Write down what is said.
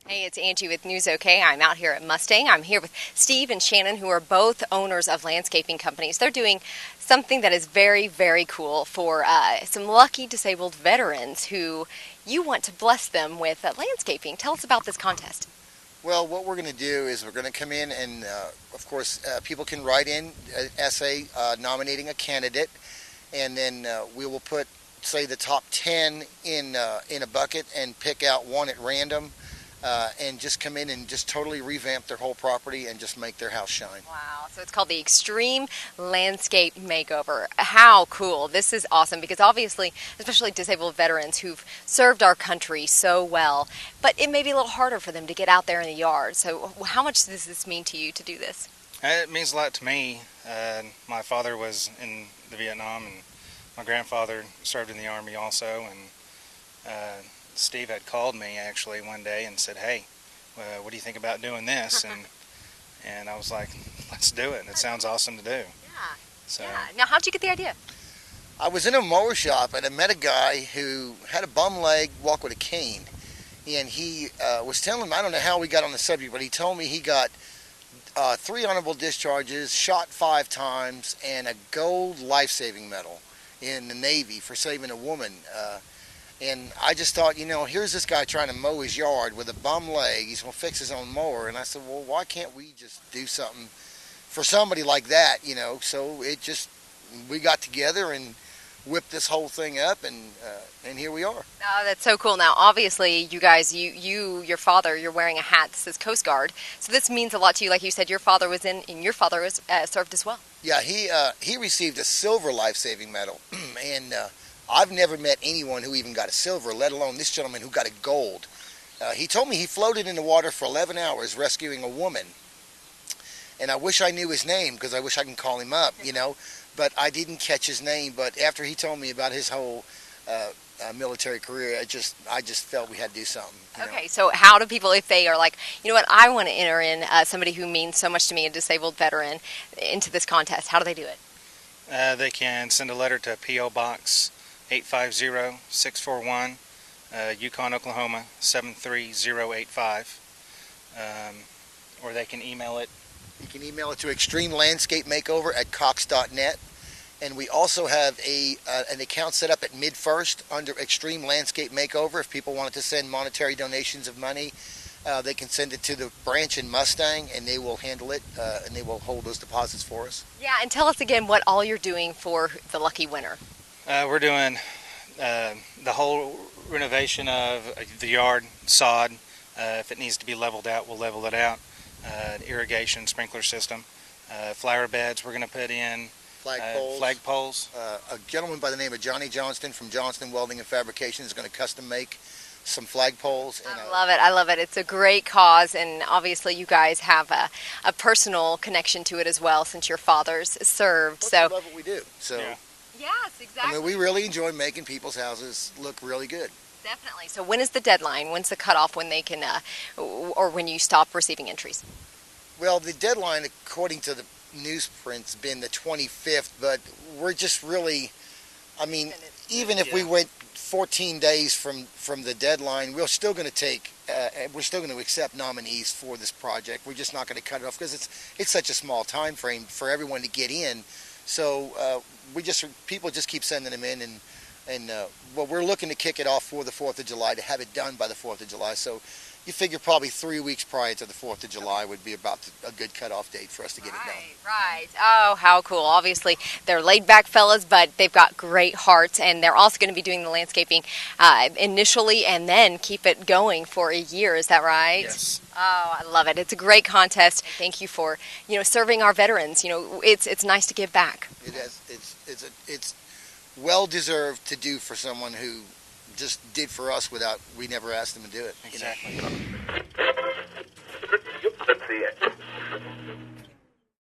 Hey, it's Angie with News OK. I'm out here at Mustang. I'm here with Steve and Shannon, who are both owners of landscaping companies. They're doing something that is very, very cool for some lucky disabled veterans who you want to bless them with landscaping. Tell us about this contest. Well, what we're going to do is we're going to come in and, of course, people can write in an essay nominating a candidate, and then we will put, say, the top 10 in a bucket and pick out one at random. And just come in and just totally revamp their whole property and just make their house shine. Wow, so it's called the Extreme Landscape Makeover. How cool. This is awesome because obviously, especially disabled veterans who've served our country so well, but it may be a little harder for them to get out there in the yard. So how much does this mean to you to do this? It means a lot to me. My father was in the Vietnam, and my grandfather served in the Army also, and Steve had called me actually one day and said, "Hey, what do you think about doing this?" And I was like, "Let's do it. It sounds awesome to do." Yeah. So. Yeah. Now, how'd you get the idea? I was in a mower shop and I met a guy who had a bum leg, walked with a cane, and he was telling me, I don't know how we got on the subject, but he told me he got 3 honorable discharges, shot 5 times, and a gold life-saving medal in the Navy for saving a woman. And I just thought, here's this guy trying to mow his yard with a bum leg. He's going to fix his own mower. And I said, well, why can't we just do something for somebody like that, So we got together and whipped this whole thing up, and here we are. Oh, that's so cool. Now, obviously, you guys, your father, you're wearing a hat that says Coast Guard. So this means a lot to you. Like you said, your father was and your father was served as well. Yeah, he received a silver life-saving medal. And I've never met anyone who even got a silver, let alone this gentleman who got a gold. He told me he floated in the water for 11 hours rescuing a woman. And I wish I knew his name because I wish I can call him up, But I didn't catch his name. But after he told me about his whole military career, I just felt we had to do something. Okay, so how do people, if they are like, you know what, I want to enter in somebody who means so much to me, a disabled veteran, into this contest, how do they do it? They can send a letter to P.O. Box 850-641, Yukon, Oklahoma 73085, or they can email it. You can email it to extremelandscapemakeover@cox.net, and we also have an account set up at MidFirst under Extreme Landscape Makeover. If people wanted to send monetary donations of money, they can send it to the branch in Mustang, and they will handle it, and they will hold those deposits for us. Yeah, and tell us again what all you're doing for the lucky winner. We're doing the whole renovation of the yard, sod. If it needs to be leveled out, we'll level it out. Irrigation, sprinkler system. Flower beds we're going to put in. Flag poles. A gentleman by the name of Johnny Johnston from Johnston Welding and Fabrication is going to custom make some flag poles. And I love it. I love it. It's a great cause, and obviously you guys have a personal connection to it as well since your fathers served. Plus so we love what we do. So. Yeah. Yes, exactly. I mean, we really enjoy making people's houses look really good. Definitely. So when is the deadline? When's the cutoff when they can, or when you stop receiving entries? Well, the deadline, according to the newsprint's been the 25th, but we're just really, even if we went 14 days from the deadline, we're still going to accept nominees for this project. We're just not going to cut it off because it's such a small time frame for everyone to get in. So people just keep sending them in, and we're looking to kick it off for the 4th of July, to have it done by the 4th of July. So you figure probably 3 weeks prior to the 4th of July would be about a good cutoff date for us to get it done. Right. Oh, how cool. Obviously, they're laid-back fellas, but they've got great hearts, and they're also going to be doing the landscaping initially and then keep it going for a year. Is that right? Yes. Oh, I love it. It's a great contest. Thank you for, serving our veterans. It's nice to give back. It is. It's well deserved to do for someone who just did for us without we never asked them to do it. Exactly. That's the end.